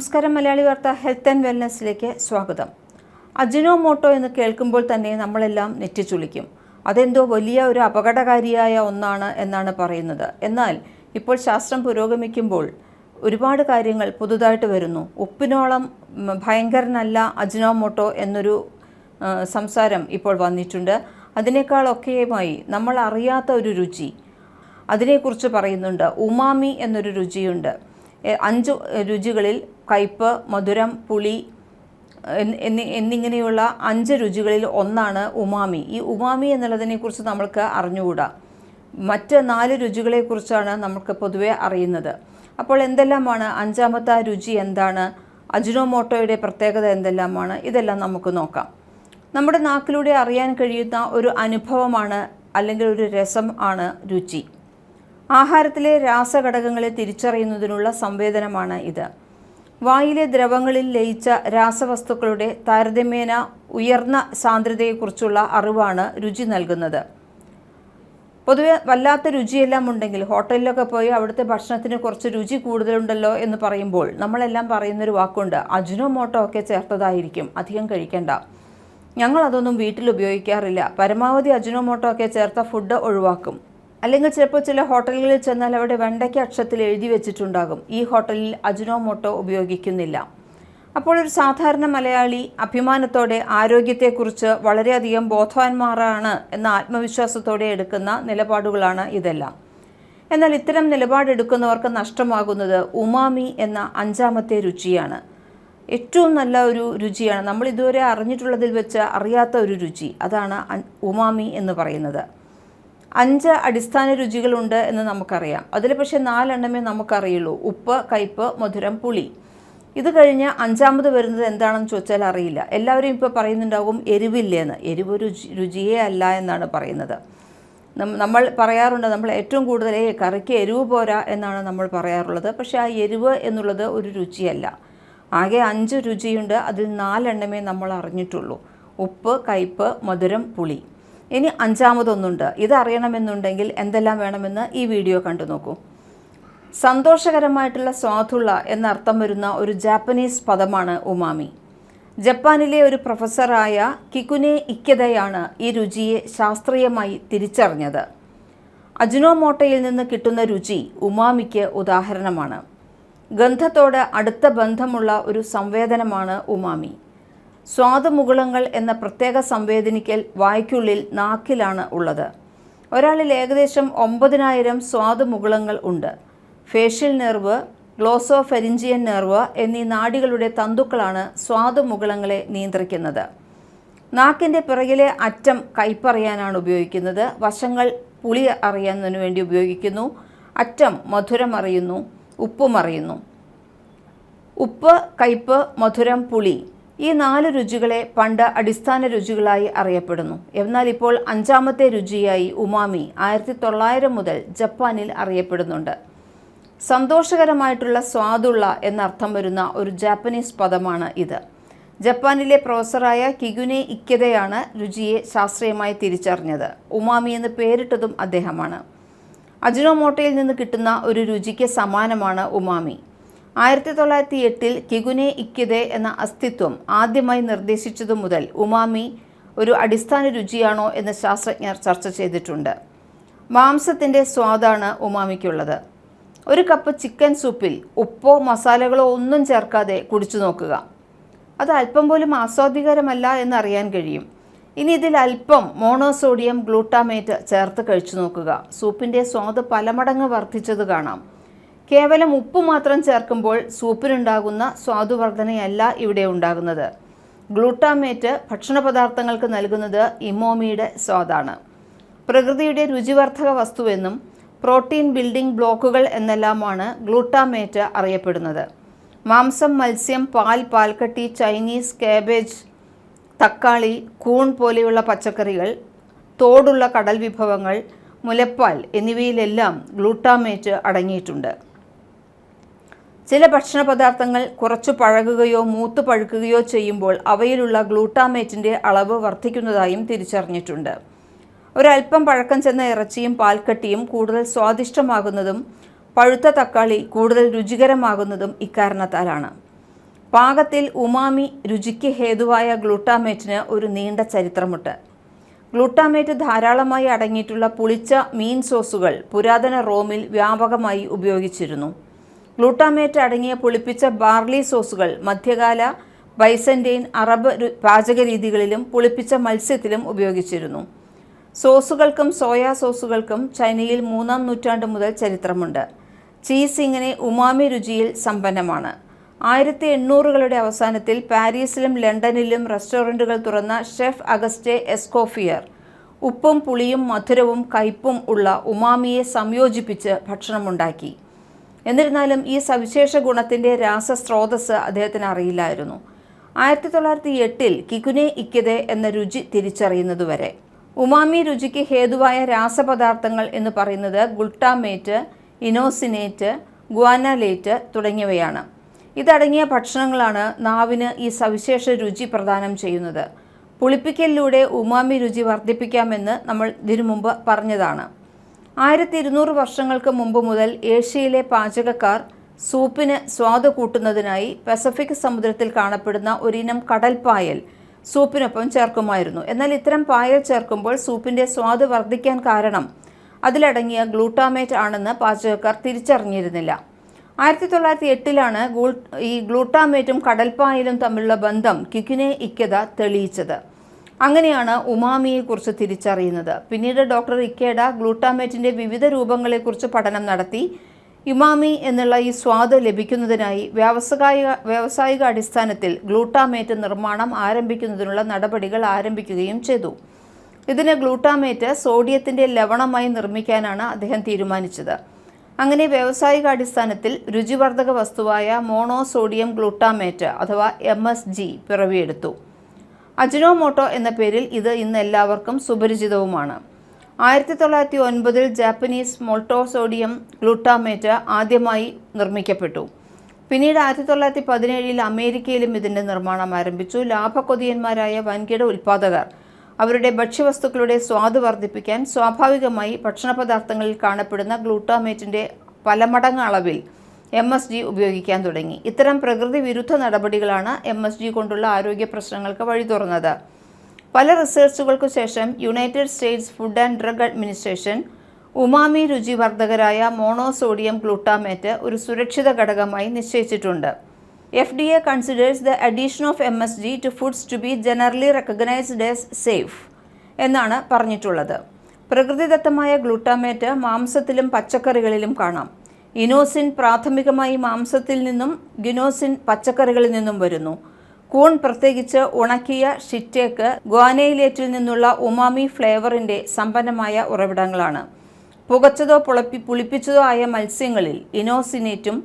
നമസ്കാരം. മലയാളി വാർത്ത health and വെൽനെസ്സിലേക്ക് സ്വാഗതം. അജിനോമോട്ടോ എന്ന് കേൾക്കുമ്പോൾ തന്നെ നമ്മളെല്ലാം നെറ്റിച്ചുളിക്കും. അതെന്തോ വലിയ ഒരു അപകടകാരിയായ ഒന്നാണ് എന്നാണ് പറയുന്നത്. എന്നാൽ ഇപ്പോൾ ശാസ്ത്രം പുരോഗമിക്കുമ്പോൾ ഒരുപാട് കാര്യങ്ങൾ പുതുതായിട്ട് വരുന്നു. ഉപ്പിനോളം ഭയങ്കരനല്ല അജിനോമോട്ടോ എന്നൊരു സംസാരം ഇപ്പോൾ വന്നിട്ടുണ്ട്. അതിനേക്കാളൊക്കെയുമായി നമ്മൾ അറിയാത്ത ഒരു രുചി, അതിനെക്കുറിച്ച് പറയുന്നുണ്ട്. ഉമാമി എന്നൊരു രുചിയുണ്ട്. 5 രുചികളിൽ കയ്പ്, മധുരം, പുളി എന്നിങ്ങനെയുള്ള 5 രുചികളിൽ ഒന്നാണ് ഉമാമി. ഈ ഉമാമി എന്നുള്ളതിനെക്കുറിച്ച് നമ്മൾക്ക് അറിഞ്ഞുകൂടാ. മറ്റ് 4 രുചികളെക്കുറിച്ചാണ് നമുക്ക് പൊതുവെ അറിയുന്നത്. അപ്പോൾ എന്തെല്ലാമാണ് 5ാമത്തെ രുചി, എന്താണ് അജിനോമോട്ടോയുടെ പ്രത്യേകത, എന്തെല്ലാമാണ്, ഇതെല്ലാം നമുക്ക് നോക്കാം. നമ്മുടെ നാക്കിലൂടെ അറിയാൻ കഴിയുന്ന ഒരു അനുഭവമാണ് അല്ലെങ്കിൽ ഒരു രസം ആണ് രുചി. ആഹാരത്തിലെ രാസഘടകങ്ങളെ തിരിച്ചറിയുന്നതിനുള്ള സംവേദനമാണ് ഇത്. വായിലെ ദ്രവങ്ങളിൽ ലയിച്ച രാസവസ്തുക്കളുടെ താരതമ്യേന ഉയർന്ന സാന്ദ്രതയെക്കുറിച്ചുള്ള അറിവാണ് രുചി നൽകുന്നത്. പൊതുവെ വല്ലാത്ത രുചിയെല്ലാം ഉണ്ടെങ്കിൽ ഹോട്ടലിലൊക്കെ പോയി അവിടുത്തെ ഭക്ഷണത്തിന് കുറച്ച് രുചി കൂടുതലുണ്ടല്ലോ എന്ന് പറയുമ്പോൾ നമ്മളെല്ലാം പറയുന്നൊരു വാക്കുണ്ട്, അജിനോമോട്ടോ ഒക്കെ ചേർത്തതായിരിക്കും, അധികം കഴിക്കണ്ട. ഞങ്ങളതൊന്നും വീട്ടിൽ ഉപയോഗിക്കാറില്ല. പരമാവധി അജിനോമോട്ടോ ഒക്കെ ചേർത്ത ഫുഡ് ഒഴിവാക്കും. അല്ലെങ്കിൽ ചിലപ്പോൾ ചില ഹോട്ടലുകളിൽ ചെന്നാൽ അവിടെ വെണ്ടയ്ക്ക അക്ഷരത്തിൽ എഴുതി വെച്ചിട്ടുണ്ടാകും, ഈ ഹോട്ടലിൽ അജിനോമോട്ടോ ഉപയോഗിക്കുന്നില്ല. അപ്പോൾ ഒരു സാധാരണ മലയാളി അഭിമാനത്തോടെ ആരോഗ്യത്തെക്കുറിച്ച് വളരെയധികം ബോധവാന്മാരാണ് എന്ന ആത്മവിശ്വാസത്തോടെ എടുക്കുന്ന നിലപാടുകളാണ് ഇതെല്ലാം. എന്നാൽ ഇത്തരം നിലപാടെടുക്കുന്നവർക്ക് നഷ്ടമാകുന്നത് ഉമാമി എന്ന 5ാമത്തെ രുചിയാണ്. ഏറ്റവും നല്ല ഒരു രുചിയാണ്, നമ്മൾ ഇതുവരെ അറിഞ്ഞിട്ടുള്ളതിൽ വെച്ച് അറിയാത്ത ഒരു രുചി. അതാണ് ഉമാമി എന്ന് പറയുന്നത്. 5 അടിസ്ഥാന രുചികളുണ്ട് എന്ന് നമുക്കറിയാം. അതിൽ പക്ഷേ 4 എണ്ണമേ നമുക്കറിയുള്ളൂ: ഉപ്പ്, കയ്പ്, മധുരം, പുളി. ഇത് കഴിഞ്ഞ് 5ാമത് വരുന്നത് എന്താണെന്ന് ചോദിച്ചാൽ അറിയില്ല. എല്ലാവരും ഇപ്പോൾ പറയുന്നുണ്ടാകും എരിവില്ലേന്ന്. എരിവ് രുചിയേ അല്ല എന്നാണ് പറയുന്നത്. നമ്മൾ പറയാറുണ്ട്, നമ്മൾ ഏറ്റവും കൂടുതൽ കറിക്ക് എരിവ് പോരാ എന്നാണ് നമ്മൾ പറയാറുള്ളത്. പക്ഷേ ആ എരിവ് എന്നുള്ളത് ഒരു രുചിയല്ല. ആകെ 5 രുചിയുണ്ട്. അതിൽ 4 എണ്ണമേ നമ്മൾ അറിഞ്ഞിട്ടുള്ളൂ: ഉപ്പ്, കയ്പ്, മധുരം, പുളി. ഇനി 5ാമതൊന്നുണ്ട്. ഇതറിയണമെന്നുണ്ടെങ്കിൽ എന്തെല്ലാം വേണമെന്ന് ഈ വീഡിയോ കണ്ടു നോക്കൂ. സന്തോഷകരമായിട്ടുള്ള സ്വാദുള്ള എന്നർത്ഥം വരുന്ന ഒരു ജാപ്പനീസ് പദമാണ് ഉമാമി. ജപ്പാനിലെ ഒരു പ്രൊഫസറായ കികുനെ ഇക്കദയാണ് ഈ രുചിയെ ശാസ്ത്രീയമായി തിരിച്ചറിഞ്ഞത്. അജിനോമോട്ടോയിൽ നിന്ന് കിട്ടുന്ന രുചി ഉമാമിക്ക് ഉദാഹരണമാണ്. ഗന്ധത്തോട് അടുത്ത ബന്ധമുള്ള ഒരു സംവേദനമാണ് ഉമാമി. സ്വാദുമുകുളങ്ങൾ എന്ന പ്രത്യേക സംവേദനിക്കൽ വായ്ക്കുള്ളിൽ നാക്കിലാണ് ഉള്ളത്. ഒരാളിൽ ഏകദേശം 9000 സ്വാദുമുകുളങ്ങൾ ഉണ്ട്. ഫേഷ്യൽ നെർവ്, ഗ്ലോസോഫെരിഞ്ചിയൻ നെർവ് എന്നീ നാഡികളുടെ തന്തുക്കളാണ് സ്വാദുമുകുളങ്ങളെ നിയന്ത്രിക്കുന്നത്. നാക്കിൻ്റെ പിറകിലെ അറ്റം കയ്പറിയാനാണ് ഉപയോഗിക്കുന്നത്. വശങ്ങൾ പുളി അറിയാനതിനു വേണ്ടി ഉപയോഗിക്കുന്നു. അറ്റം മധുരം അറിയുന്നു, ഉപ്പും അറിയുന്നു. ഉപ്പ്, കയ്പ്, മധുരം, പുളി, ഈ 4 രുചികളെ പണ്ട് അടിസ്ഥാന രുചികളായി അറിയപ്പെടുന്നു. എന്നാൽ ഇപ്പോൾ 5ാമത്തെ രുചിയായി ഉമാമി 1900 മുതൽ ജപ്പാനിൽ അറിയപ്പെടുന്നുണ്ട്. സന്തോഷകരമായിട്ടുള്ള സ്വാദുള്ള എന്നർത്ഥം വരുന്ന ഒരു ജാപ്പനീസ് പദമാണ് ഇത്. ജപ്പാനിലെ പ്രൊഫസറായ കികുനെ ഇക്കദയാണ് രുചിയെ ശാസ്ത്രീയമായി തിരിച്ചറിഞ്ഞത്. ഉമാമി എന്ന് പേരിട്ടതും അദ്ദേഹമാണ്. അജിനോമോട്ടോയിൽ നിന്ന് കിട്ടുന്ന ഒരു രുചിക്ക് സമാനമാണ് ഉമാമി. 1908 കികുനെ ഇക്കദെ എന്ന അസ്തിത്വം ആദ്യമായി നിർദ്ദേശിച്ചതു മുതൽ ഉമാമി ഒരു അടിസ്ഥാന രുചിയാണോ എന്ന് ശാസ്ത്രജ്ഞർ ചർച്ച ചെയ്തിട്ടുണ്ട്. മാംസത്തിൻ്റെ സ്വാദാണ് ഉമാമിക്കുള്ളത്. ഒരു കപ്പ് ചിക്കൻ സൂപ്പിൽ ഉപ്പോ മസാലകളോ ഒന്നും ചേർക്കാതെ കുടിച്ചു നോക്കുക. അത് അല്പം പോലും ആസ്വാദികരമല്ല എന്നറിയാൻ കഴിയും. ഇനി ഇതിൽ അല്പം മോണോസോഡിയം ഗ്ലൂട്ടാമേറ്റ് ചേർത്ത് കഴിച്ചു നോക്കുക. സൂപ്പിൻ്റെ സ്വാദ് പലമടങ്ങ് വർദ്ധിച്ചത് കാണാം. കേവലം ഉപ്പ് മാത്രം ചേർക്കുമ്പോൾ സൂപ്പിനുണ്ടാകുന്ന സ്വാദുവർദ്ധനയല്ല ഇവിടെ ഉണ്ടാകുന്നത്. ഗ്ലൂട്ടാമേറ്റ് ഭക്ഷണപദാർത്ഥങ്ങൾക്ക് നൽകുന്നത് ഇമോമിയുടെ സ്വാദാണ്. പ്രകൃതിയുടെ രുചിവർദ്ധക വസ്തുവെന്നും പ്രോട്ടീൻ ബിൽഡിംഗ് ബ്ലോക്കുകൾ എന്നെല്ലാമാണ് ഗ്ലൂട്ടാമേറ്റ് അറിയപ്പെടുന്നത്. മാംസം, മത്സ്യം, പാൽ, പാൽക്കട്ടി, ചൈനീസ്, കാബേജ്, തക്കാളി, കൂൺ പോലെയുള്ള പച്ചക്കറികൾ, തോടുള്ള കടൽ വിഭവങ്ങൾ, മുലപ്പാൽ എന്നിവയിലെല്ലാം ഗ്ലൂട്ടാമേറ്റ് അടങ്ങിയിട്ടുണ്ട്. ചില ഭക്ഷണ പദാർത്ഥങ്ങൾ കുറച്ചു പഴകുകയോ മൂത്ത് പഴുക്കുകയോ ചെയ്യുമ്പോൾ അവയിലുള്ള ഗ്ലൂട്ടാമേറ്റിൻ്റെ അളവ് വർദ്ധിക്കുന്നതായും തിരിച്ചറിഞ്ഞിട്ടുണ്ട്. ഒരൽപ്പം പഴക്കം ചെന്ന ഇറച്ചിയും പാൽക്കട്ടിയും കൂടുതൽ സ്വാദിഷ്ടമാകുന്നതും പഴുത്ത തക്കാളി കൂടുതൽ രുചികരമാകുന്നതും ഇക്കാരണത്താലാണ്. പാകത്തിൽ ഉമാമി രുചിക്ക് ഹേതുവായ ഗ്ലൂട്ടാമേറ്റിന് ഒരു നീണ്ട ചരിത്രമുണ്ട്. ഗ്ലൂട്ടാമേറ്റ് ധാരാളമായി അടങ്ങിയിട്ടുള്ള പുളിച്ച മീൻ സോസുകൾ പുരാതന റോമിൽ വ്യാപകമായി ഉപയോഗിച്ചിരുന്നു. ഗ്ലൂട്ടാമേറ്റ് അടങ്ങിയ പുളിപ്പിച്ച ബാർലി സോസുകൾ മധ്യകാല ബൈസന്റൈൻ അറബ് പാചകരീതികളിലും പുളിപ്പിച്ച മത്സ്യത്തിലും ഉപയോഗിച്ചിരുന്നു. സോസുകൾക്കും സോയാ സോസുകൾക്കും ചൈനയിൽ 3-ാം നൂറ്റാണ്ട് മുതൽ ചരിത്രമുണ്ട്. ചീസ് ഇങ്ങനെ ഉമാമി രുചിയിൽ സമ്പന്നമാണ്. 1800കളുടെ അവസാനത്തിൽ പാരീസിലും ലണ്ടനിലും റെസ്റ്റോറൻറ്റുകൾ തുറന്ന ഷെഫ് അഗസ്റ്റേ എസ്കോഫിയർ ഉപ്പും പുളിയും മധുരവും കയ്പും ഉള്ള ഉമാമിയെ സംയോജിപ്പിച്ച് ഭക്ഷണമുണ്ടാക്കി. എന്നിരുന്നാലും ഈ സവിശേഷ ഗുണത്തിൻ്റെ രാസസ്രോതസ് അദ്ദേഹത്തിന് അറിയില്ലായിരുന്നു. 1908 കികുനെ ഇക്കതെ എന്ന രുചി തിരിച്ചറിയുന്നതുവരെ. ഉമാമി രുചിക്ക് ഹേതുവായ രാസപദാർത്ഥങ്ങൾ എന്ന് പറയുന്നത് ഗ്ലൂട്ടാമേറ്റ്, ഇനോസിനേറ്റ്, ഗ്വാനലേറ്റ് തുടങ്ങിയവയാണ്. ഇതടങ്ങിയ ഭക്ഷണങ്ങളാണ് നാവിന് ഈ സവിശേഷ രുചി പ്രദാനം ചെയ്യുന്നത്. പുളിപ്പിക്കലിലൂടെ ഉമാമി രുചി വർദ്ധിപ്പിക്കാമെന്ന് നമ്മൾ ഇതിനു മുമ്പ് പറഞ്ഞതാണ്. 1200 വർഷങ്ങൾക്ക് മുമ്പ് മുതൽ ഏഷ്യയിലെ പാചകക്കാർ സൂപ്പിന് സ്വാദ് കൂട്ടുന്നതിനായി പസഫിക് സമുദ്രത്തിൽ കാണപ്പെടുന്ന ഒരിനം കടൽപ്പായൽ സൂപ്പിനൊപ്പം ചേർക്കുമായിരുന്നു. എന്നാൽ ഇത്തരം പായൽ ചേർക്കുമ്പോൾ സൂപ്പിൻ്റെ സ്വാദ് വർദ്ധിക്കാൻ കാരണം അതിലടങ്ങിയ ഗ്ലൂട്ടാമേറ്റ് ആണെന്ന് പാചകക്കാർ തിരിച്ചറിഞ്ഞിരുന്നില്ല. 1908ലാണ് ഈ ഗ്ലൂട്ടാമേറ്റും കടൽപ്പായലും തമ്മിലുള്ള ബന്ധം കികുനെ ഇക്കദ തെളിയിച്ചത്. അങ്ങനെയാണ് ഉമാമിയെക്കുറിച്ച് തിരിച്ചറിയുന്നത്. പിന്നീട് ഡോക്ടർ ഇക്കേഡ ഗ്ലൂട്ടാമേറ്റിൻ്റെ വിവിധ രൂപങ്ങളെക്കുറിച്ച് പഠനം നടത്തി. ഉമാമി എന്നുള്ള ഈ സ്വാദ് ലഭിക്കുന്നതിനായി വ്യാവസായിക അടിസ്ഥാനത്തിൽ ഗ്ലൂട്ടാമേറ്റ് നിർമ്മാണം ആരംഭിക്കുന്നതിനുള്ള നടപടികൾ ആരംഭിക്കുകയും ചെയ്തു. ഇതിന് ഗ്ലൂട്ടാമേറ്റ് സോഡിയത്തിൻ്റെ ലവണമായി നിർമ്മിക്കാനാണ് അദ്ദേഹം തീരുമാനിച്ചത്. അങ്ങനെ വ്യാവസായിക അടിസ്ഥാനത്തിൽ രുചിവർദ്ധക വസ്തുവായ മോണോസോഡിയം ഗ്ലൂട്ടാമേറ്റ് അഥവാ MSG പിറവിയെടുത്തു. അജിനോമോട്ടോ എന്ന പേരിൽ ഇത് ഇന്ന് എല്ലാവർക്കും സുപരിചിതവുമാണ്. 1909 ജാപ്പനീസ് മോൾട്ടോസോഡിയം ഗ്ലൂട്ടാമേറ്റ് ആദ്യമായി നിർമ്മിക്കപ്പെട്ടു. പിന്നീട് 1917 അമേരിക്കയിലും ഇതിൻ്റെ നിർമ്മാണം ആരംഭിച്ചു. ലാഭക്കൊതിയന്മാരായ വൻകിട ഉൽപ്പാദകർ അവരുടെ ഭക്ഷ്യവസ്തുക്കളുടെ സ്വാദ് വർദ്ധിപ്പിക്കാൻ സ്വാഭാവികമായി ഭക്ഷണപദാർത്ഥങ്ങളിൽ കാണപ്പെടുന്ന ഗ്ലൂട്ടാമേറ്റിൻ്റെ പല മടങ്ങ് അളവിൽ MSG ഉപയോഗിക്കാൻ തുടങ്ങി. ഇത്തരം പ്രകൃതി വിരുദ്ധ നടപടികളാണ് MSG കൊണ്ടുള്ള ആരോഗ്യ പ്രശ്നങ്ങൾക്ക് വഴി തുറന്നത്. പല റിസർച്ചുകൾക്കു ശേഷം United States food and drug administration umami രുചിവർദ്ധകരായ മോണോസോഡിയം ഗ്ലൂട്ടാമേറ്റ് ഒരു സുരക്ഷിത ഘടകമായി നിശ്ചയിച്ചിട്ടുണ്ട്. FDA considers the addition of MSG to foods to be generally recognized as safe എന്നാണ് പറഞ്ഞിട്ടുള്ളത്. പ്രകൃതിദത്തമായ ഗ്ലൂട്ടാമേറ്റ് മാംസത്തിലും പച്ചക്കറികളിലും കാണാം. ഇനോസിൻ പ്രാഥമികമായി മാംസത്തിൽ നിന്നും ഗിനോസിൻ പച്ചക്കറികളിൽ നിന്നും വരുന്നു. കൂൺ പ്രത്യേകിച്ച് ഉണക്കിയ ഷിറ്റേക്ക് ഗ്വാനൈലേറ്റിൽ നിന്നുള്ള ഉമാമി ഫ്ലേവറിൻ്റെ സമ്പന്നമായ ഉറവിടങ്ങളാണ്. പുകച്ചതോ പുളിപ്പിച്ചതോ ആയ മത്സ്യങ്ങളിൽ ഇനോസിനേറ്റും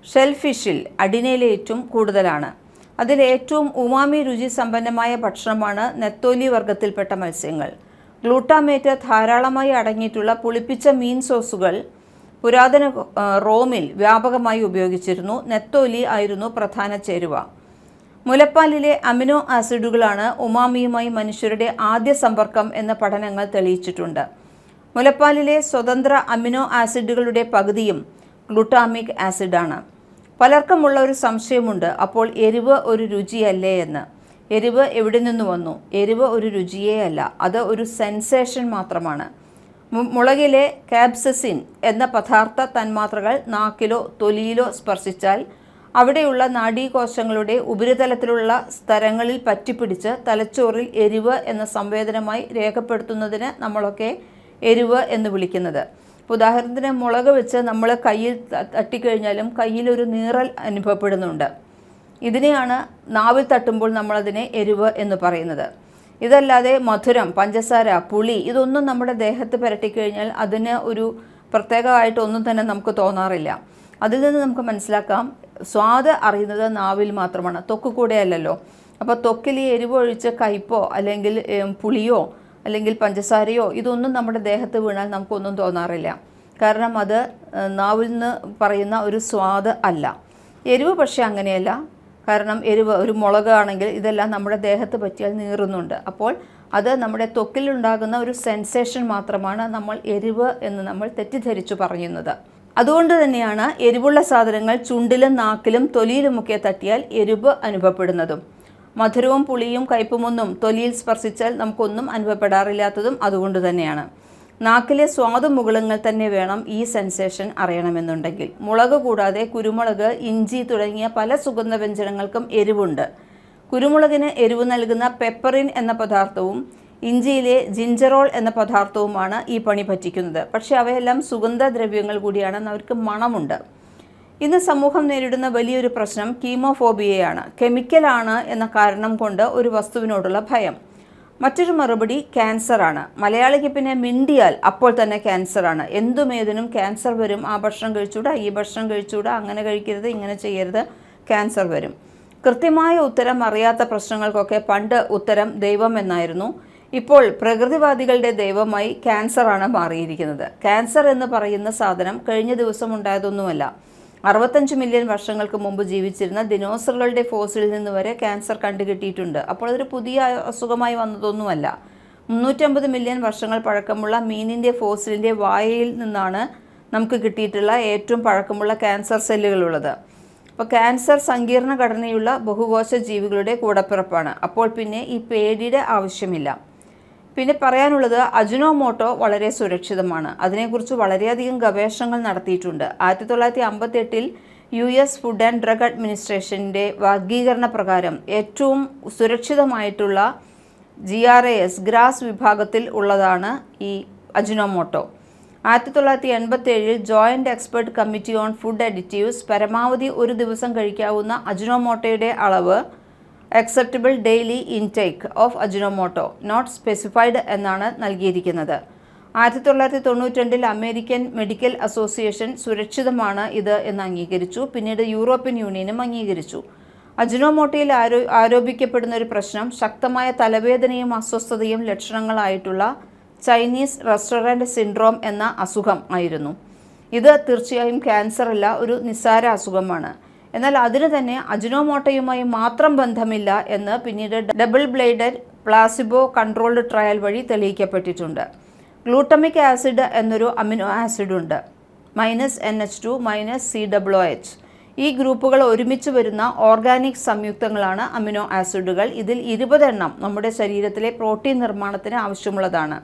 ഷെൽഫിഷിൽ അഡിനൈലേറ്റും കൂടുതലാണ്. അതിലേറ്റവും ഉമാമി രുചി സമ്പന്നമായ ഭക്ഷണമാണ് നെത്തോലി വർഗത്തിൽപ്പെട്ട മത്സ്യങ്ങൾ. ഗ്ലൂട്ടാമേറ്റ് ധാരാളമായി അടങ്ങിയിട്ടുള്ള പുളിപ്പിച്ച മീൻ സോസുകൾ പുരാതന റോമിൽ വ്യാപകമായി ഉപയോഗിച്ചിരുന്നു. നെത്തോലി ആയിരുന്നു പ്രധാന ചേരുവ. മുലപ്പാലിലെ അമിനോ ആസിഡുകളാണ് ഉമാമിയുമായി മനുഷ്യരുടെ ആദ്യ സമ്പർക്കം എന്ന പഠനങ്ങൾ തെളിയിച്ചിട്ടുണ്ട്. മുലപ്പാലിലെ സ്വതന്ത്ര അമിനോ ആസിഡുകളുടെ പകുതിയും ഗ്ലൂട്ടാമിക് ആസിഡാണ്. പലർക്കുമുള്ള ഒരു സംശയമുണ്ട്, അപ്പോൾ എരിവ് ഒരു രുചിയല്ലേ എന്ന്. എരിവ് എവിടെ നിന്ന് വന്നു? എരിവ് ഒരു രുചിയേ അല്ല, അത് ഒരു സെൻസേഷൻ മാത്രമാണ്. മുളകിലെ കാപ്സസിൻ എന്ന പദാർത്ഥ തന്മാത്രകൾ നാക്കിലോ തൊലിയിലോ സ്പർശിച്ചാൽ അവിടെയുള്ള നാഡീകോശങ്ങളുടെ ഉപരിതലത്തിലുള്ള സ്തരങ്ങളിൽ പറ്റിപ്പിടിച്ച് തലച്ചോറിൽ എരിവ് എന്ന സംവേദനമായി രേഖപ്പെടുത്തുന്നതിന് നമ്മളൊക്കെ എരിവ് എന്ന് വിളിക്കുന്നത്. ഉദാഹരണത്തിന് മുളക് വെച്ച് നമ്മൾ കയ്യിൽ തട്ടിക്കഴിഞ്ഞാലും കയ്യിലൊരു നീറൽ അനുഭവപ്പെടുന്നുണ്ട്. ഇതിനെയാണ് നാവിൽ തട്ടുമ്പോൾ നമ്മളതിനെ എരിവ് എന്ന് പറയുന്നത്. ഇതല്ലാതെ മധുരം, പഞ്ചസാര, പുളി ഇതൊന്നും നമ്മുടെ ദേഹത്ത് പുരട്ടിക്കഴിഞ്ഞാൽ അതിന് ഒരു പ്രത്യേകമായിട്ടൊന്നും തന്നെ നമുക്ക് തോന്നാറില്ല. അതിൽ നിന്ന് നമുക്ക് മനസ്സിലാക്കാം സ്വാദ് അറിയുന്നത് നാവിൽ മാത്രമാണ്, ത്വക്ക് കൂടെ അല്ലല്ലോ. അപ്പോൾ ത്വക്കിൽ ഈ എരിവ് ഒഴിച്ച് കയ്പോ അല്ലെങ്കിൽ പുളിയോ അല്ലെങ്കിൽ പഞ്ചസാരയോ ഇതൊന്നും നമ്മുടെ ദേഹത്ത് വീണാൽ നമുക്കൊന്നും തോന്നാറില്ല. കാരണം അത് നാവിൽ നിന്ന് പറയുന്ന ഒരു സ്വാദ് അല്ല. എരിവ് പക്ഷേ അങ്ങനെയല്ല. കാരണം എരിവ് ഒരു മുളക് ആണെങ്കിൽ ഇതെല്ലാം നമ്മുടെ ദേഹത്ത് പറ്റിയാൽ നീറുന്നുണ്ട്. അപ്പോൾ അത് നമ്മുടെ ത്വക്കിലുണ്ടാകുന്ന ഒരു സെൻസേഷൻ മാത്രമാണ് നമ്മൾ എരിവ് എന്ന് നമ്മൾ തെറ്റിദ്ധരിച്ചു പറയുന്നത്. അതുകൊണ്ട് തന്നെയാണ് എരിവുള്ള സാധനങ്ങൾ ചുണ്ടിലും നാക്കിലും തൊലിയിലുമൊക്കെ തട്ടിയാൽ എരിവ് അനുഭവപ്പെടുന്നതും. മധുരവും പുളിയും കയ്പുമൊന്നും തൊലിയിൽ സ്പർശിച്ചാൽ നമുക്കൊന്നും അനുഭവപ്പെടാറില്ലാത്തതും അതുകൊണ്ട് തന്നെയാണ്. നാക്കിലെ സ്വാദുമുകുളങ്ങൾ തന്നെ വേണം ഈ സെൻസേഷൻ അറിയണമെന്നുണ്ടെങ്കിൽ. മുളക് കൂടാതെ കുരുമുളക്, ഇഞ്ചി തുടങ്ങിയ പല സുഗന്ധവ്യഞ്ജനങ്ങൾക്കും എരിവുണ്ട്. കുരുമുളകിന് എരിവ് നൽകുന്ന പെപ്പറിൻ എന്ന പദാർത്ഥവും ഇഞ്ചിയിലെ ജിഞ്ചറോൾ എന്ന പദാർത്ഥവുമാണ് ഈ പണി പറ്റിക്കുന്നത്. പക്ഷേ അവയെല്ലാം സുഗന്ധദ്രവ്യങ്ങൾ കൂടിയാണ്, അവർക്ക് മണമുണ്ട്. ഇന്ന് സമൂഹം നേരിടുന്ന വലിയൊരു പ്രശ്നം കീമോഫോബിയയാണ്. കെമിക്കലാണ് എന്ന കാരണം കൊണ്ട് ഒരു വസ്തുവിനോടുള്ള ഭയം. മറ്റൊരു മറുപടി ക്യാൻസറാണ്. മലയാളിക്ക് പിന്നെ മിണ്ടിയാൽ അപ്പോൾ തന്നെ ക്യാൻസറാണ്. എന്തുമേതിനും ക്യാൻസർ വരും. ആ ഭക്ഷണം കഴിച്ചുകൂടാ, ഈ ഭക്ഷണം കഴിച്ചുകൂടാ, അങ്ങനെ കഴിക്കരുത്, ഇങ്ങനെ ചെയ്യരുത്, ക്യാൻസർ വരും. കൃത്യമായ ഉത്തരം അറിയാത്ത പ്രശ്നങ്ങൾക്കൊക്കെ പണ്ട് ഉത്തരം ദൈവം എന്നായിരുന്നു. ഇപ്പോൾ പ്രകൃതിവാദികളുടെ ദൈവമായി ക്യാൻസറാണ് മാറിയിരിക്കുന്നത്. ക്യാൻസർ എന്ന് പറയുന്ന സാധനം കഴിഞ്ഞ ദിവസം ഉണ്ടായതൊന്നുമല്ല. 65 മില്യൺ വർഷങ്ങൾക്ക് മുമ്പ് ജീവിച്ചിരുന്ന ദിനോസറുകളുടെ ഫോസിലിൽ നിന്ന് വരെ ക്യാൻസർ കണ്ടുകിട്ടിയിട്ടുണ്ട്. അപ്പോൾ അതൊരു പുതിയ അസുഖമായി വന്നതൊന്നുമല്ല. 350 മില്യൺ വർഷങ്ങൾ പഴക്കമുള്ള മീനിൻ്റെ ഫോസിലിൻ്റെ വായയിൽ നിന്നാണ് നമുക്ക് കിട്ടിയിട്ടുള്ള ഏറ്റവും പഴക്കമുള്ള ക്യാൻസർ സെല്ലുകളുള്ളത്. അപ്പോൾ ക്യാൻസർ സങ്കീർണ ഘടനയുള്ള ബഹുകോശ ജീവികളുടെ കൂടപ്പിറപ്പാണ്. അപ്പോൾ പിന്നെ ഈ പേടിയുടെ ആവശ്യമില്ല. പിന്നെ പറയാനുള്ളത് അജിനോമോട്ടോ വളരെ സുരക്ഷിതമാണ്. അതിനെക്കുറിച്ച് വളരെയധികം ഗവേഷണങ്ങൾ നടത്തിയിട്ടുണ്ട്. 1958 US ഫുഡ് ആൻഡ് ഡ്രഗ് അഡ്മിനിസ്ട്രേഷൻ്റെ വർഗീകരണ പ്രകാരം ഏറ്റവും സുരക്ഷിതമായിട്ടുള്ള GRAS ഗ്രാസ് വിഭാഗത്തിൽ ഉള്ളതാണ് ഈ Ajinomoto. 1987 joint expert committee on food additives പരമാവധി ഒരു ദിവസം കഴിക്കാവുന്ന അജിനോമോട്ടോയുടെ അളവ് acceptable daily intake of Ajinomoto not specified എന്നാണ് നൽകിയിരിക്കുന്നത്. 1992 അമേരിക്കൻ മെഡിക്കൽ അസോസിയേഷൻ സുരക്ഷിതമാണ് ഇത് എന്ന് അംഗീകരിച്ചു. പിന്നീട് യൂറോപ്യൻ യൂണിയനും അംഗീകരിച്ചു. അജിനോമോട്ടോയിൽ ആരോപിക്കപ്പെടുന്ന ഒരു പ്രശ്നം ശക്തമായ തലവേദനയും അസ്വസ്ഥതയും ലക്ഷണങ്ങളായിട്ടുള്ള ചൈനീസ് റെസ്റ്റോറൻറ്റ് സിൻഡ്രോം എന്ന അസുഖം ആയിരുന്നു. ഇത് തീർച്ചയായും ക്യാൻസർ അല്ല, ഒരു നിസ്സാര അസുഖമാണ്. എന്നാൽ അതിന് തന്നെ അജിനോമോട്ടോയുമായി മാത്രം ബന്ധമില്ല എന്ന് പിന്നീട് double bladed placebo controlled trial വഴി തെളിയിക്കപ്പെട്ടിട്ടുണ്ട്. ഗ്ലൂട്ടമിക് ആസിഡ് എന്നൊരു അമിനോ ആസിഡ് ഉണ്ട്, -NH2 -COOH. ഈ ഗ്രൂപ്പുകൾ ഒരുമിച്ച് വരുന്ന ഓർഗാനിക് സംയുക്തങ്ങളാണ് അമിനോ ആസിഡുകൾ. ഇതിൽ 20 എണ്ണം നമ്മുടെ ശരീരത്തിലെ പ്രോട്ടീൻ നിർമ്മാണത്തിന് ആവശ്യമുള്ളതാണ്.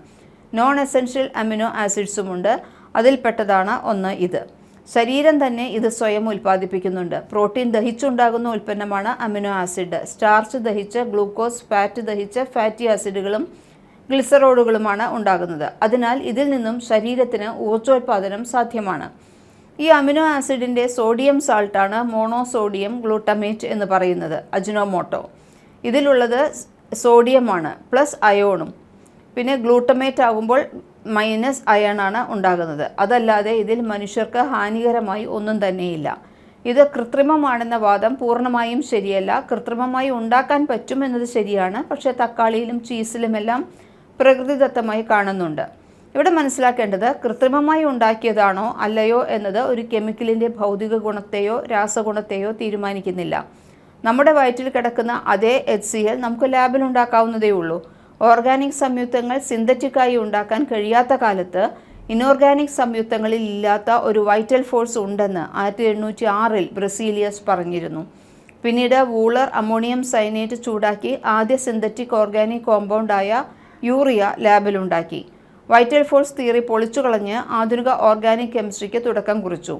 നോൺ എസെൻഷ്യൽ അമിനോ ആസിഡ്സുമുണ്ട്. അതിൽപ്പെട്ടതാണ് ഒന്ന് ഇത്. ശരീരം തന്നെ ഇത് സ്വയം ഉൽപ്പാദിപ്പിക്കുന്നുണ്ട്. പ്രോട്ടീൻ ദഹിച്ചുണ്ടാകുന്ന ഉൽപ്പന്നമാണ് അമിനോ ആസിഡ്. സ്റ്റാർച്ച് ദഹിച്ച് ഗ്ലൂക്കോസ്, ഫാറ്റ് ദഹിച്ച് ഫാറ്റി ആസിഡുകളും ഗ്ലിസറോളുകളുമാണ് ഉണ്ടാകുന്നത്. അതിനാൽ ഇതിൽ നിന്നും ശരീരത്തിന് ഊർജ്ജോൽപാദനം സാധ്യമാണ്. ഈ അമിനോ ആസിഡിൻ്റെ സോഡിയം സാൾട്ടാണ് മോണോസോഡിയം ഗ്ലൂട്ടമേറ്റ് എന്ന് പറയുന്നത് അജിനോമോട്ടോ. ഇതിലുള്ളത് സോഡിയമാണ് പ്ലസ് അയോണും. പിന്നെ ഗ്ലൂട്ടമേറ്റ് ആകുമ്പോൾ മൈനസ് അയണാണ് ഉണ്ടാകുന്നത്. അതല്ലാതെ ഇതിൽ മനുഷ്യർക്ക് ഹാനികരമായി ഒന്നും തന്നെയില്ല. ഇത് കൃത്രിമമാണെന്ന വാദം പൂർണ്ണമായും ശരിയല്ല. കൃത്രിമമായി ഉണ്ടാക്കാൻ പറ്റുമെന്നത് ശരിയാണ്. പക്ഷേ തക്കാളിയിലും ചീസിലുമെല്ലാം പ്രകൃതിദത്തമായി കാണുന്നുണ്ട്. ഇവിടെ മനസ്സിലാക്കേണ്ടത് കൃത്രിമമായി ഉണ്ടാക്കിയതാണോ അല്ലയോ എന്നത് ഒരു കെമിക്കലിൻ്റെ ഭൗതിക ഗുണത്തെയോ രാസഗുണത്തെയോ തീരുമാനിക്കുന്നില്ല. നമ്മുടെ വയറ്റിൽ കിടക്കുന്ന അതേ HCl നമുക്ക് ലാബിൽ ഉണ്ടാക്കാവുന്നതേ ഉള്ളൂ. ഓർഗാനിക് സംയുക്തങ്ങൾ സിന്തറ്റിക്കായി ഉണ്ടാക്കാൻ കഴിയാത്ത കാലത്ത് ഇനോർഗാനിക് സംയുക്തങ്ങളിൽ ഇല്ലാത്ത ഒരു വൈറ്റൽ ഫോഴ്സ് ഉണ്ടെന്ന് 1806 ബ്രസീലിയസ് പറഞ്ഞിരുന്നു. പിന്നീട് വൂളർ അമോണിയം സയനേറ്റ് ചൂടാക്കി ആദ്യ സിന്തറ്റിക് ഓർഗാനിക് കോമ്പൗണ്ടായ യൂറിയ ലാബിലുണ്ടാക്കി. വൈറ്റൽ ഫോഴ്സ് തിയറി പൊളിച്ചുകളഞ്ഞ് ആധുനിക ഓർഗാനിക് കെമിസ്ട്രിക്ക് തുടക്കം കുറിച്ചു.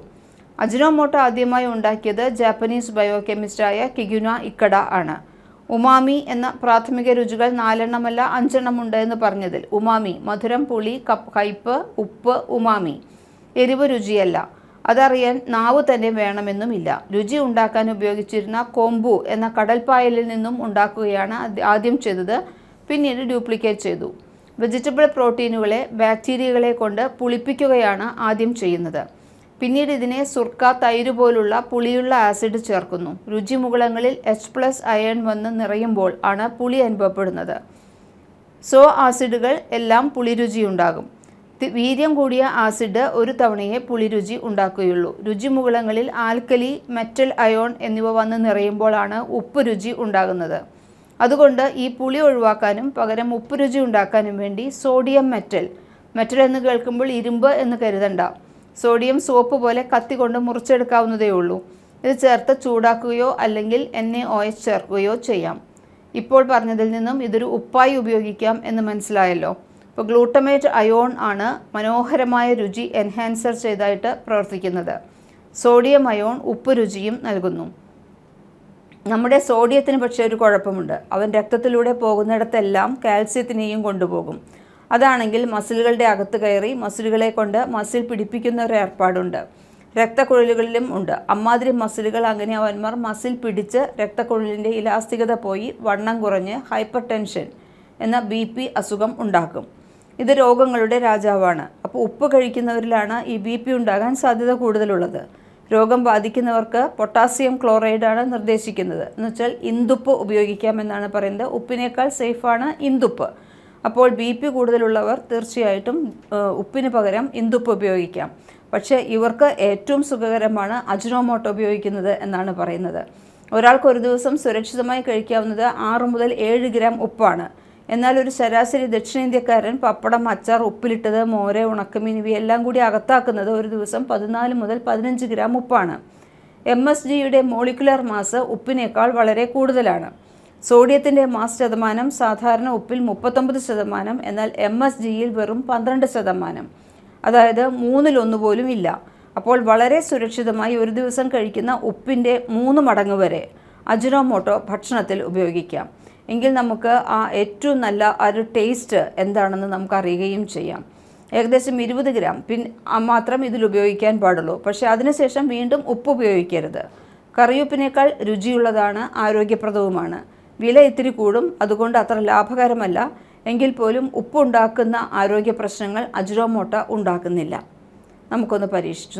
അജിനോമോട്ടോ ആദ്യമായി ഉണ്ടാക്കിയത് ജാപ്പനീസ് ബയോകെമിസ്റ്റായ കിഗുന ഇക്കഡ ആണ്. ഉമാമി എന്ന പ്രാഥമിക രുചികൾ 4 എണ്ണമല്ല 5 എണ്ണം ഉണ്ട് എന്ന് പറഞ്ഞതിൽ ഉമാമി മധുരം, പുളി, കയ്പ്, ഉപ്പ്, ഉമാമി എരിവ് രുചിയല്ല. അതറിയാൻ നാവ് തന്നെ വേണമെന്നുമില്ല. രുചി ഉണ്ടാക്കാൻ ഉപയോഗിച്ചിരുന്ന കോംബു എന്ന കടൽപ്പായലിൽ നിന്നും ഉണ്ടാക്കുകയാണ് ആദ്യം ചെയ്തത്. പിന്നീട് ഡ്യൂപ്ലിക്കേറ്റ് ചെയ്തു. വെജിറ്റബിൾ പ്രോട്ടീനുകളെ ബാക്ടീരിയകളെ കൊണ്ട് പുളിപ്പിക്കുകയാണ് ആദ്യം ചെയ്യുന്നത്. പിന്നീട് ഇതിനെ സുർക്ക, തൈര് പോലുള്ള പുളിയുള്ള ആസിഡ് ചേർക്കുന്നു. രുചിമുകുളങ്ങളിൽ H+ അയൺ വന്ന് നിറയുമ്പോൾ ആണ് പുളി അനുഭവപ്പെടുന്നത്. ആസിഡുകൾ എല്ലാം പുളിരുചിയുണ്ടാകും. വീര്യം കൂടിയ ആസിഡ് ഒരു തവണയേ പുളിരുചി ഉണ്ടാക്കുകയുള്ളൂ. രുചിമുകുളങ്ങളിൽ ആൽക്കലി, മെറ്റൽ അയോൺ എന്നിവ വന്ന് നിറയുമ്പോഴാണ് ഉപ്പ് രുചി ഉണ്ടാകുന്നത്. അതുകൊണ്ട് ഈ പുളി ഒഴിവാക്കാനും പകരം ഉപ്പ് രുചി ഉണ്ടാക്കാനും വേണ്ടി സോഡിയം മെറ്റൽ എന്ന് കേൾക്കുമ്പോൾ ഇരുമ്പ് എന്ന് കരുതണ്ട, സോഡിയം സോപ്പ് പോലെ കത്തി കൊണ്ട് മുറിച്ചെടുക്കാവുന്നതേ ഉള്ളൂ. ഇത് ചേർത്ത് ചൂടാക്കുകയോ അല്ലെങ്കിൽ NaOH ചേർക്കുകയോ ചെയ്യാം. ഇപ്പോൾ പറഞ്ഞതിൽ നിന്നും ഇതൊരു ഉപ്പായി ഉപയോഗിക്കാം എന്ന് മനസ്സിലായല്ലോ. ഇപ്പോൾ ഗ്ലൂട്ടമേറ്റ് അയോൺ ആണ് മനോഹരമായ രുചി എൻഹാൻസർ ചെയ്തായിട്ട് പ്രവർത്തിക്കുന്നത്. സോഡിയം അയോൺ ഉപ്പ് രുചിയും നൽകുന്നു. നമ്മുടെ സോഡിയത്തിന് പക്ഷേ ഒരു കുഴപ്പമുണ്ട്. അവൻ രക്തത്തിലൂടെ പോകുന്നിടത്തെല്ലാം കാൽസ്യത്തിനെയും കൊണ്ടുപോകും. അതാണെങ്കിൽ മസിലുകളുടെ അകത്ത് കയറി മസിലുകളെ കൊണ്ട് മസിൽ പിടിപ്പിക്കുന്ന ഒരു ഏർപ്പാടുണ്ട്. രക്തക്കുഴലുകളിലും ഉണ്ട്. അമ്മാതിരി മസിലുകൾ അങ്ങനെ അവന്മാർ മസിൽ പിടിച്ച് രക്തക്കുഴലിൻ്റെ ഇലാസ്തികത പോയി വണ്ണം കുറഞ്ഞ് ഹൈപ്പർ ടെൻഷൻ എന്ന BP അസുഖം ഉണ്ടാക്കും. ഇത് രോഗങ്ങളുടെ രാജാവാണ്. അപ്പോൾ ഉപ്പ് കഴിക്കുന്നവരിലാണ് ഈ BP ഉണ്ടാകാൻ സാധ്യത കൂടുതലുള്ളത്. രോഗം ബാധിക്കുന്നവർക്ക് പൊട്ടാസ്യം ക്ലോറൈഡാണ് നിർദ്ദേശിക്കുന്നത്. എന്നുവെച്ചാൽ ഇന്ദുപ്പ് ഉപയോഗിക്കാമെന്നാണ് പറയുന്നത്. ഉപ്പിനേക്കാൾ സേഫാണ് ഇന്ദുപ്പ്. അപ്പോൾ BP കൂടുതലുള്ളവർ തീർച്ചയായിട്ടും ഉപ്പിന് പകരം ഇന്ദുപ്പ് ഉപയോഗിക്കാം. പക്ഷേ ഇവർക്ക് ഏറ്റവും സുഖകരമാണ് അജിനോമോട്ടോ ഉപയോഗിക്കുന്നത് എന്നാണ് പറയുന്നത്. ഒരാൾക്ക് ഒരു ദിവസം സുരക്ഷിതമായി കഴിക്കാവുന്നത് 6 മുതൽ 7 ഗ്രാം ഉപ്പാണ്. എന്നാൽ ഒരു ശരാശരി ദക്ഷിണേന്ത്യക്കാരൻ പപ്പടം, അച്ചാർ, ഉപ്പിലിട്ടത്, മോര്, ഉണക്കമീൻ ഇവയെല്ലാം കൂടി അകത്താക്കുന്നത് ഒരു ദിവസം 14 മുതൽ 15 ഗ്രാം ഉപ്പാണ്. MSGയുടെ മോളിക്കുലർ മാസ് ഉപ്പിനേക്കാൾ വളരെ കൂടുതലാണ്. സോഡിയത്തിൻ്റെ മാസ് ശതമാനം സാധാരണ ഉപ്പിൽ 39%, എന്നാൽ MSGയിൽ വെറും 12%. അതായത് 1/3 പോലും ഇല്ല. അപ്പോൾ വളരെ സുരക്ഷിതമായി ഒരു ദിവസം കഴിക്കുന്ന ഉപ്പിൻ്റെ 3 മടങ്ങ് വരെ അജിനോമോട്ടോ ഭക്ഷണത്തിൽ ഉപയോഗിക്കാം. എങ്കിൽ നമുക്ക് ആ ഏറ്റവും നല്ല ഒരു ടേസ്റ്റ് എന്താണെന്ന് നമുക്ക് അറിയുകയും ചെയ്യാം. ഏകദേശം 20 ഗ്രാം മാത്രം ഇതിൽ ഉപയോഗിക്കാൻ പാടുള്ളൂ. പക്ഷേ അതിനുശേഷം വീണ്ടും ഉപ്പ് ഉപയോഗിക്കരുത്. കറിയുപ്പിനേക്കാൾ രുചിയുള്ളതാണ്, ആരോഗ്യപ്രദവുമാണ്. വില ഇത്തിരി കൂടും, അതുകൊണ്ട് അത്ര ലാഭകരമല്ല. എങ്കിൽ പോലും ഉപ്പുണ്ടാക്കുന്ന ആരോഗ്യ പ്രശ്നങ്ങൾ അജിനോമോട്ടോ ഉണ്ടാക്കുന്നില്ല. നമുക്കൊന്ന് പരീക്ഷിച്ചു നോക്കാം.